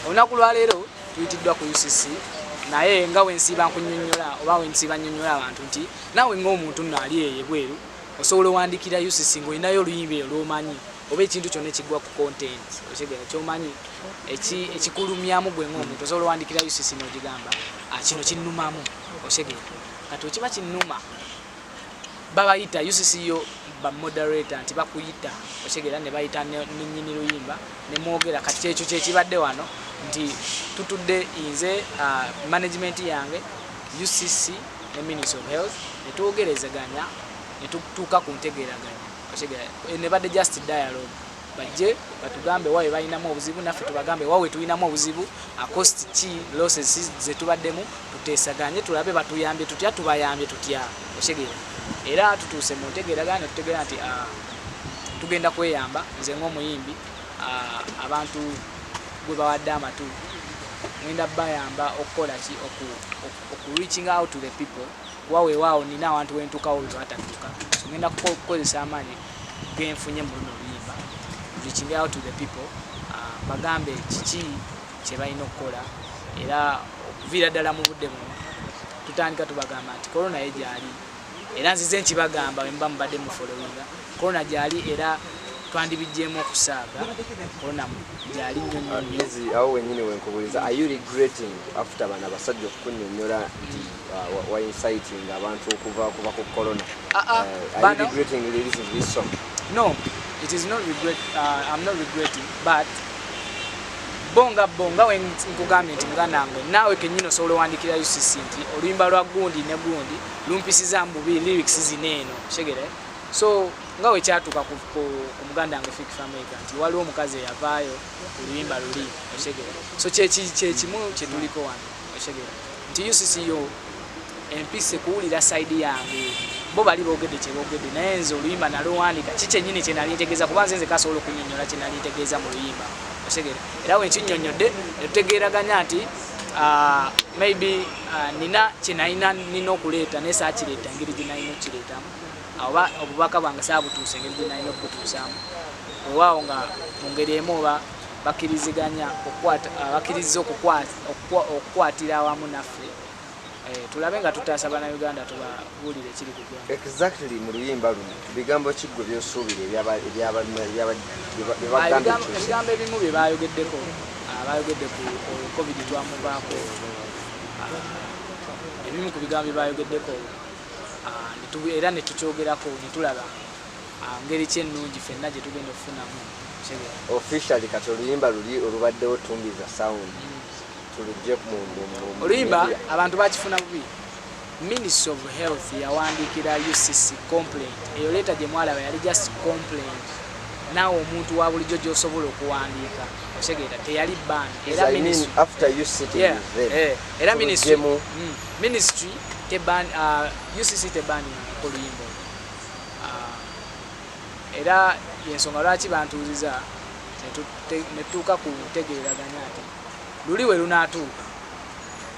olunaku lwa leero tuyitiddwa ku UCC naye nga wensiba nkunyonnyola oba wensiba nnyonnyola abantu nti naawe ng'omuntu nno ali eyo ebweru osobola owandiikira UCC ng'olinayo oluyimba olw'omanyi oba ekintu kyonna ekigwa ku content okitegera ky'omanyi ekikulumyamu gwe ng'omuntu osobola owandiikira UCC n'ogigamba kino kinnumamu okitegera kati okiba kinnuma babayita UCC yo ba moderator nti bakuyita okitegera ne bayita n'ennyini luyimba ne mwogera kati kyekyo kyekibadde wano nti tutudde nze management yange UCC ne Ministry of Health ne twogerezeganya ne tutuuka ku ntegeeraganya okitegera ne badde just dialogue bajje batugambe wawe balinamu obuzibu naffe tubagambe wawe tulinamu obuzibu cost ki losses ze tubaddemu tuteesaganye tulabe batuyambye tutya tubayambye tutya okitegera era tutuuse mu ntegeeraganya tutegeera nti tugenda kweyamba nze ng'omuyimbi abantu gwe bawadde amatu ngenda bayamba okukola ki reaching out to the people wawe wao nina abantu wentukawo batatuuka ngenda kukozesa amaanyi genfunye mu luno luyimba reaching out to the people bagambe kiki kye balina okukola era okuviira ddala mu budde buno tutandika tubagamba nti korona ye gyali era nzize nkibagamba bwe muba mubadde mu followinga korona gyali era twandibijjeemu okusaaga korona gyali nnyonnyo awo wennyini wenkubuliza are you regretting after bano abasajja okukunnyonnyola nti wa inciting abantu okuva ku korona are you regretting releasing this song? No, it is not regret. I'm not regretting, but bonga when nkugambye nti mugandange naawe kenyini osobola owandiikira UCC nti oluyimba lwa gundi ne gundi lumpisiza mbubi lyrics zineeno kigere so nga we kyatuuka ku mugandange Fik Fameka nti waliwo omukazi eyavaayo oluyimba luli kigere so kyekimu kye tuliko wano kigere nti UCC yo empise kuwulira side yange bo bali boogedde kye boogedde naye nze oluyimba nalwandika kikyennyini kye nali ntegeeza kuba nze kasobola okunnyonnyola kye nali ntegeeza mu luyimba okitegera era we nkinnyonnyodde ne tutegeeraganya nti maybe nina kye nina okuleeta naye saakireeta engeri gye nalina okukireetamu oba obubaka bwange saabutuusa engeri gye nalina okubutuusaamu wewaawo nga mu ngeri emu oba bakkiriza okukwatira awamu naffe tulabe nga tutaasa bannayuganda tubabuulire ekiri ku ggwanga. Exactly mu luyimba luno bigambo kiggwe by'osuubira ebigambo ebimu bye baayogeddeko baayogedde ku covid twamuvaako ebimu ku bigambo bye baayogeddeko era ne tukyogerako ne tulaba ngeri ki ennungi ffenna gye tugenda okufunamu officially kati oluyimba luli olubaddewo tumbiza sound oluyimba abantu bakifuna bubi Ministry of Health yawandiikira UCC complaint eyo leeta gye mwalaba yali just complaint naawe omuntu wa bulijjo gy'osobola okuwandiika okitegera teyali ban era era ministry teban UCC tebani oluyimba era yensonga lwaki bantuuziza ne tutuuka ku ntegeeraganya ati luli we lunaatuuka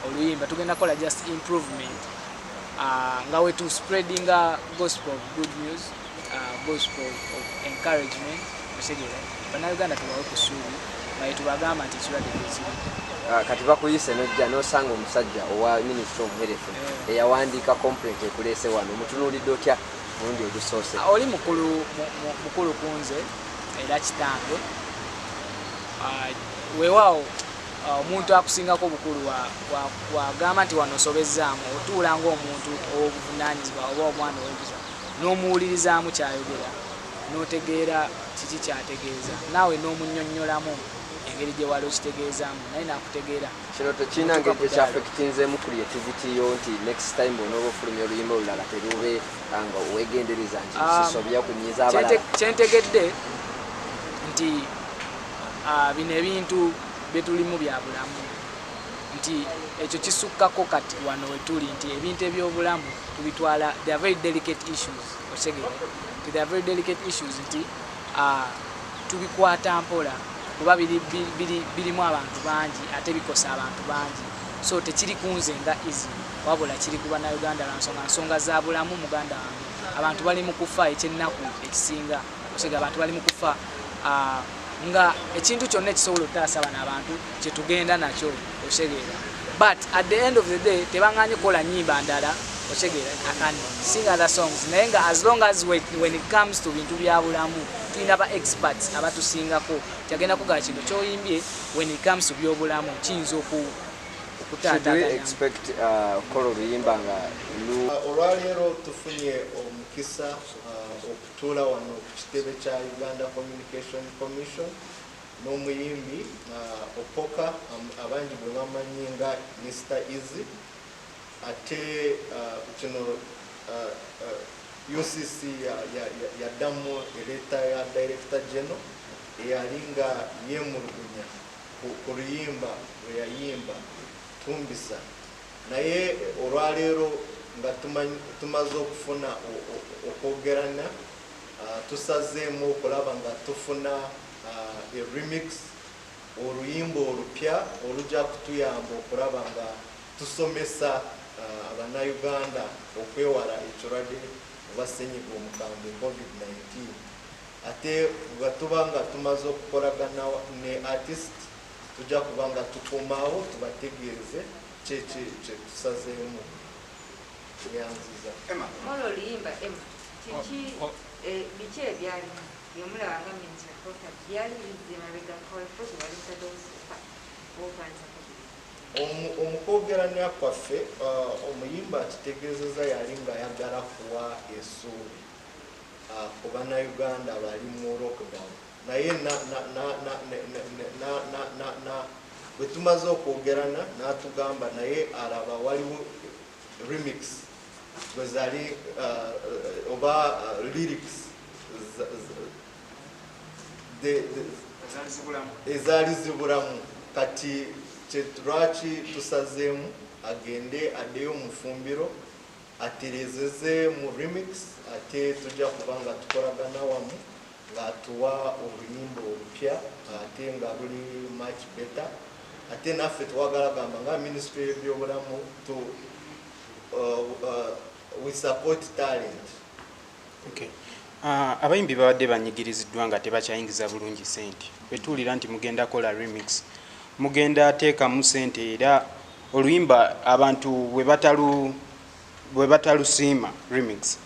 oluyimba tugenda kola just improvement nga we tu spreading gospel of good news gospel of encouragement okitegera bannayuganda tubawe ku ssuubi naye tubagamba nti ekirwadde kyekiri kati bakuyise nojja n'osanga omusajja owa Ministry of Health eyawandiika complaint ekuleese wano mutunuulidde otya mulundi ogusoose oli mukulu kunze era kitange weewaawo omuntu akusingako obukulu wagamba nti wano osobezzaamu otuula ng'omuntu obuvunaanyizibwa oba omwana ow'empisa n'omuwulirizaamu kyayogera n'otegeera kiki kyategeeza naawe n'omunnyonnyolamu engeri gye wali okitegeezaamu naye naakutegeera kino tekirina ngeri gye kyafekitinzeemu creativity yo nti next time bw'onooba ofulumya oluyimba olulala terube nga weegendereza nti sisobya kunyiza abalala kyentegedde nti bino ebintu betulimu bya bulamu nti ekyo kisukkako kati wano wetuli nti ebintu ebyobulamu tubitwala they are very delicate issues okitegere they are very delicate issues nti tubikwata mpola kuba birimu abantu bangi ate bikosa abantu bangi so tekiri kunze nga easy wabula kiri kuba na Uganda nsonga za bulamu muganda wange abantu bali mu kufa ekyennaku ekisinga okitegere abantu bali mu kufa nga ekintu kyonna ekisobola okutaasa bano abantu kyetugenda nakyo otegeera. But at the end of the day tebaŋŋanye kukola nnyimba ndala otegeera. I can sing other songs naye nga as long as when it comes to bintu bya bulamu tulina ba experts abatusingako kyagenda kugala kintu kyoyimbye when it comes to byobulamu kiyinza okutaataaganya. Expect kola oluyimba nga olwaleero tufunye omukisa okutuula wano ku kitebe kya Uganda Communication Commission n'omuyimbi Opoka abangi bwe bamanyi nga Mr. Easy ate kino UCC yaddamu ereeta ya Director General eyali nga yeemulugunya ku luyimba lwe yayimba Tumbisa naye olwaleero nga tumaze okufuna okwogerana tusazeemu okulaba nga tufuna remix oluyimba olupya olujja kutuyamba okulaba nga tusomesa abannayuganda okwewala ekirwadde oba ssennyiga omukambwe COVID-19 ate nga tuba nga tumaze okukolagana ne artist tujja kuba nga tukomaawo tubategeeze kyetusazeemu yanziza molo oluyimba Emma biki ebyalimu byomulaba nga minisita byali bizze mabega kawefuzi walitadoosuka opanza omukwogeranya kwaffe omuyimba akitegeezeza yali nga ayagala kuwa essuubi ku bannayuganda bali mu lockdown naye bwe tumaze okwogerana n'atugamba naye alaba waliwo remix bwe zali oba lyrics ezaali zibulamu kati lwaki tusazeemu agende addeyo mu fumbiro aterezeze mu remix ate tujja kuba nga tukolagana wamu ng'atuwa oluyimba olupya ate nga luli much better ate naffe twagala gamba nga ministry y'ebyobulamu we support talent. Okay. Abayimbi babadde banyigiriziddwa nga tebakyayingiza bulungi sente betuulira nti mugenda kola remix mugenda teekamu sente era oluyimba abantu bwe batalusiima remix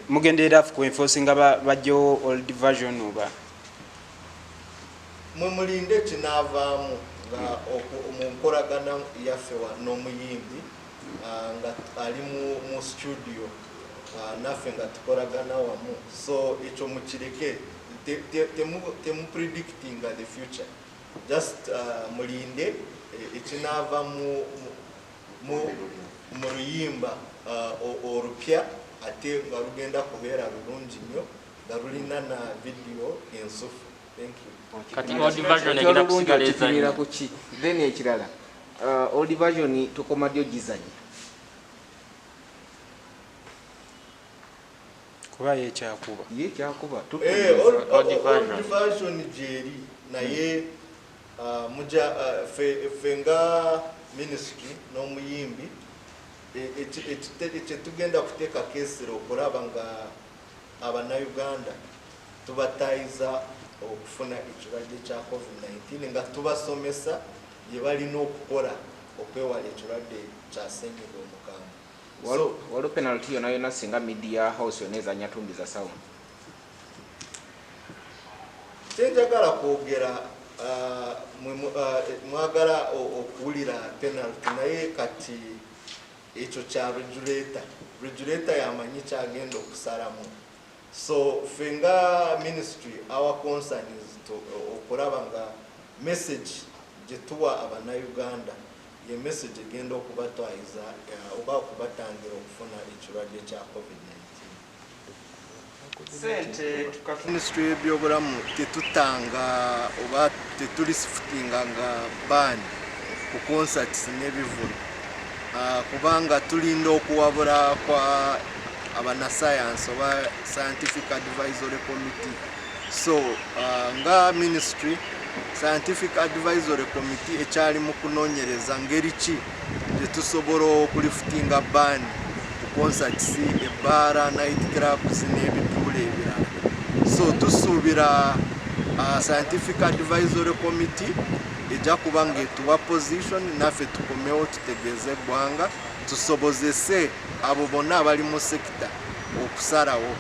mugenda era kuenforcinga bajjo old version oba mwe mulinde kinaavaamu nga mu nkolagana yaffe n'omuyimbi nga ali mu studio naffe nga tukolagana wamu so ekyo mukireke temupredictinga the future just mulinde ekinaava mu luyimba olupya ate nga lugenda kubeera lulungi nnyo nga lulina na video ensufu. Thank you. kati old version egenda kusigala ezannya kuki then ekirala old version tukoma dio gizanyi kuba yekyakuba old version jeri naye muja fenga ministry n'omuyimbi tugenda kuteeka kesiro okulaba nga abannayuganda tubatayiza okufuna ekirwadde kya COVID-19 nga tubasomesa gye balina okukola okwewala ekirwadde kya ssennyiga omukambwe. waliwo penalty yona yona singa media house yona ezanya Tumbiza sound kyenjagala kwogera mwagala okuwulira penalty naye kati ekyo kya regulator yamanyi kyagenda okusalamu so fenga ministry our concern is to okulaba nga message gye tuwa abannayuganda ye message egenda okubatwayiza oba okubatangira okufuna ekirwadde kya COVID-19. Ministry y'ebyobulamu tetutanga oba tetulifutinga nga ban ku concerts n'ebivulu kubanga tulinda okuwabula kwa abanasayansi oba scientific advisory committee so nga ministry scientific advisory committee ekyali mu kunoonyereza ngeri ki gye tusobola okulifutinga ban ku concerts ebbaara night clubs n'ebituula ebirala so tusuubira scientific advisory committee ejja kuba ng'etuwa position naffe tukomewo tutegeeze eggwanga tusobozese abo bonna abali mu sekita okusalawo